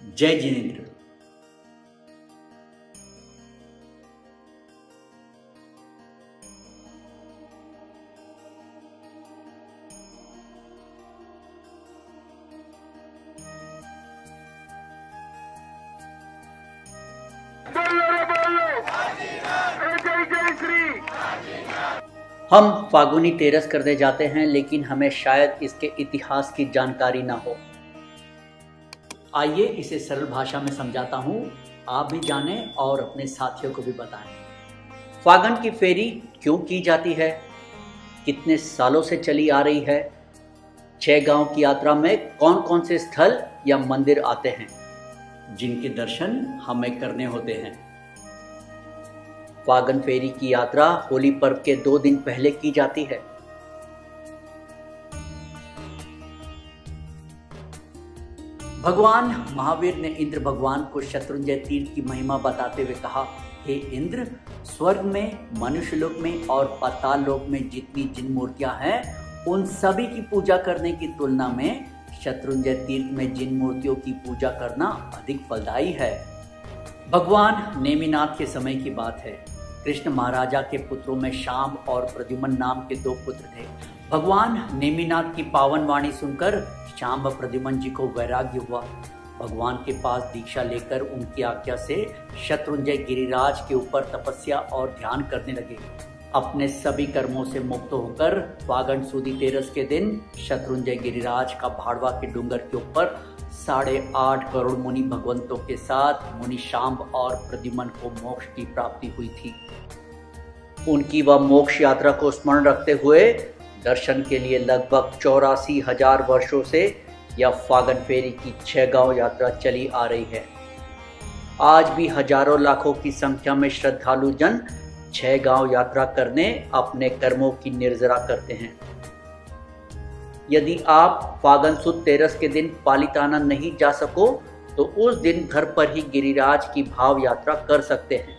जय जिनेन्द्र। हम फागुनी तेरस करने जाते हैं, लेकिन हमें शायद इसके इतिहास की जानकारी ना हो। आइए इसे सरल भाषा में समझाता हूँ, आप भी जानें और अपने साथियों को भी बताएं। फागुन की फेरी क्यों की जाती है, कितने सालों से चली आ रही है, 6 गांव की यात्रा में कौन कौन से स्थल या मंदिर आते हैं जिनके दर्शन हमें करने होते हैं। फागुन फेरी की यात्रा होली पर्व के 2 दिन पहले की जाती है। भगवान महावीर ने इंद्र भगवान को शत्रुंजय तीर्थ की महिमा बताते हुए कहा, हे इंद्र, स्वर्ग में, मनुष्य लोक में और पाताल लोक में जितनी जिन मूर्तियां हैं उन सभी की पूजा करने की तुलना में शत्रुंजय तीर्थ में जिन मूर्तियों की पूजा करना अधिक फलदायी है। भगवान नेमिनाथ के समय की बात है। कृष्ण महाराजा के पुत्रों में शांब और प्रद्युम्न नाम के 2 पुत्र थे। भगवान नेमिनाथ की पावन वाणी सुनकर शांब प्रद्युम्न जी को वैराग्य हुआ। भगवान के पास दीक्षा लेकर उनकी आज्ञा से शत्रुंजय गिरिराज के ऊपर तपस्या और ध्यान करने लगे। अपने सभी कर्मों से मुक्त होकर फागुन सुदी तेरस के दिन शत्रुंजय गिरिराज का भाड़वा के डूंगर के ऊपर 8.5 करोड़ मुनि भगवंतों के साथ मुनि शांब और प्रद्युम्न को मोक्ष की प्राप्ति हुई थी। उनकी वह मोक्ष यात्रा को स्मरण रखते हुए दर्शन के लिए लगभग 84,000 वर्षों से यह फागुन फेरी की 6 गांव यात्रा चली आ रही है। आज भी हजारों लाखों की संख्या में श्रद्धालु जन 6 गांव यात्रा करने अपने कर्मों की निर्जरा करते हैं। यदि आप फागुन सुद तेरस के दिन पालिताना नहीं जा सको तो उस दिन घर पर ही गिरिराज की भाव यात्रा कर सकते हैं।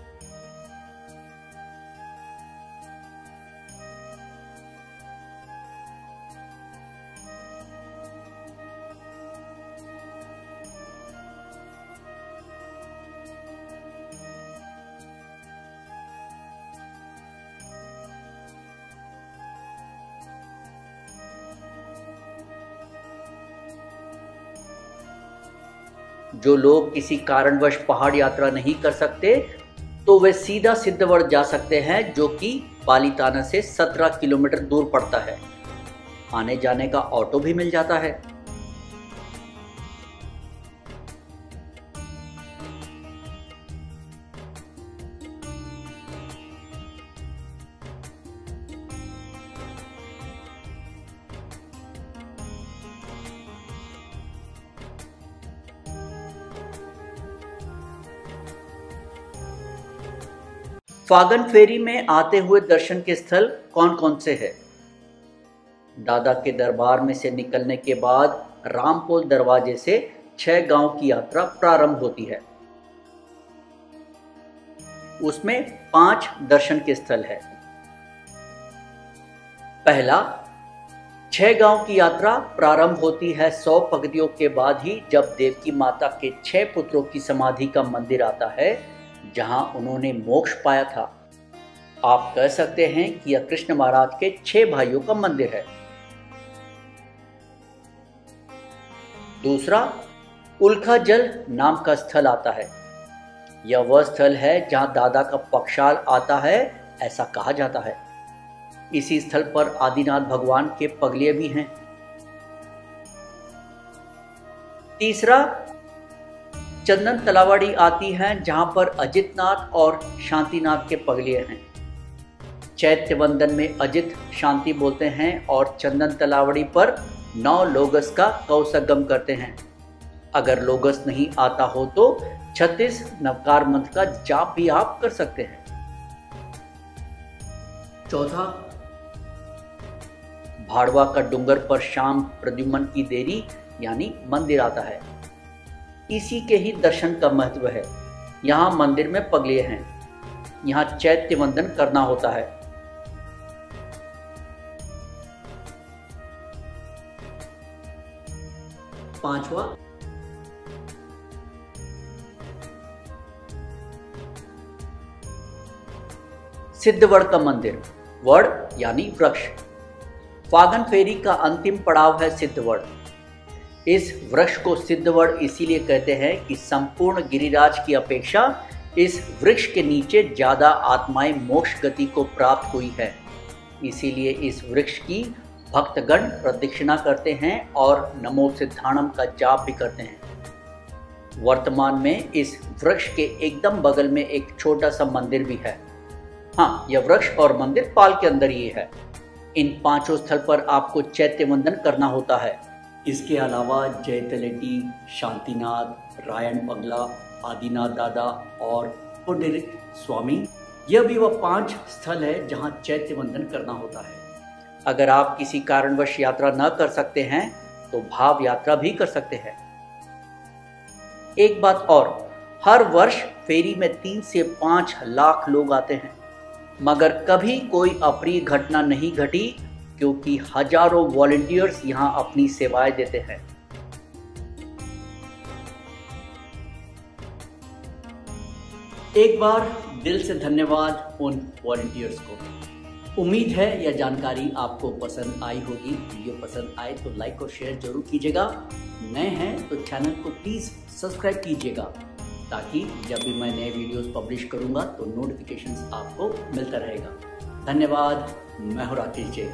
जो लोग किसी कारणवश पहाड़ यात्रा नहीं कर सकते तो वे सीधा सिद्धवड़ जा सकते हैं, जो कि पालिताना से 17 किलोमीटर दूर पड़ता है। आने जाने का ऑटो भी मिल जाता है। फागुन फेरी में आते हुए दर्शन के स्थल कौन कौन से हैं? दादा के दरबार में से निकलने के बाद रामपोल दरवाजे से 6 गांव की यात्रा प्रारंभ होती है। उसमें 5 दर्शन के स्थल है। पहला, 6 गांव की यात्रा प्रारंभ होती है 100 पगडियों के बाद ही, जब देवकी माता के 6 पुत्रों की समाधि का मंदिर आता है जहां उन्होंने मोक्ष पाया था। आप कह सकते हैं कि यह कृष्ण महाराज के 6 भाइयों का मंदिर है। दूसरा, उल्खा जल नाम का स्थल आता है। यह वह स्थल है जहां दादा का पक्षाल आता है, ऐसा कहा जाता है। इसी स्थल पर आदिनाथ भगवान के पगलिये भी हैं। तीसरा, चंदन तलावाड़ी आती है जहां पर अजितनाथ और शांतिनाथ के पगलिये हैं। चैत्य वंदन में अजित शांति बोलते हैं और चंदन तलावड़ी पर 9 लोगस का कौसगम करते हैं। अगर लोगस नहीं आता हो तो 36 नवकार मंत्र का जाप भी आप कर सकते हैं। चौथा, भाड़वा का डूंगर पर शाम प्रद्युम्न की देरी यानी मंदिर आता है। इसी के ही दर्शन का महत्व है। यहाँ मंदिर में पगलिये हैं। यहाँ चैत्य वंदन करना होता है। पांचवा, सिद्धवड़ का मंदिर, वड़ यानी वृक्ष। फागन फेरी का अंतिम पड़ाव है सिद्धवड़। इस वृक्ष को सिद्धवड़ इसीलिए कहते हैं कि संपूर्ण गिरिराज की अपेक्षा इस वृक्ष के नीचे ज्यादा आत्माएं मोक्ष गति को प्राप्त हुई है। इसीलिए इस वृक्ष की भक्तगण प्रदक्षिणा करते हैं और नमो सिद्धाणम का जाप भी करते हैं। वर्तमान में इस वृक्ष के एकदम बगल में एक छोटा सा मंदिर भी है। हाँ, यह वृक्ष और मंदिर पाल के अंदर ही है। इन पांचों स्थल पर आपको चैत्य वंदन करना होता है। इसके अलावा जय तलेटी, शांतिनाथ, रायण पगला, आदिनाथ दादा और पुंडरीक स्वामी, यह भी वह 5 स्थल है जहां चैत्य वंदन करना होता है। अगर आप किसी कारणवश यात्रा न कर सकते हैं तो भाव यात्रा भी कर सकते हैं। एक बात और, हर वर्ष फेरी में 3 से 5 लाख लोग आते हैं, मगर कभी कोई अप्रिय घटना नहीं घटी क्योंकि हजारों वॉलंटियर्स यहां अपनी सेवाएं देते हैं। एक बार दिल से धन्यवाद उन वॉलंटियर्स को। उम्मीद है यह जानकारी आपको पसंद आई होगी। वीडियो पसंद आए तो लाइक और शेयर जरूर कीजिएगा। नए हैं तो चैनल को प्लीज सब्सक्राइब कीजिएगा ताकि जब भी मैं नए वीडियोस पब्लिश करूंगा तो नोटिफिकेशंस आपको मिलता रहेगा। धन्यवाद। मैं हूं राकेश जैन।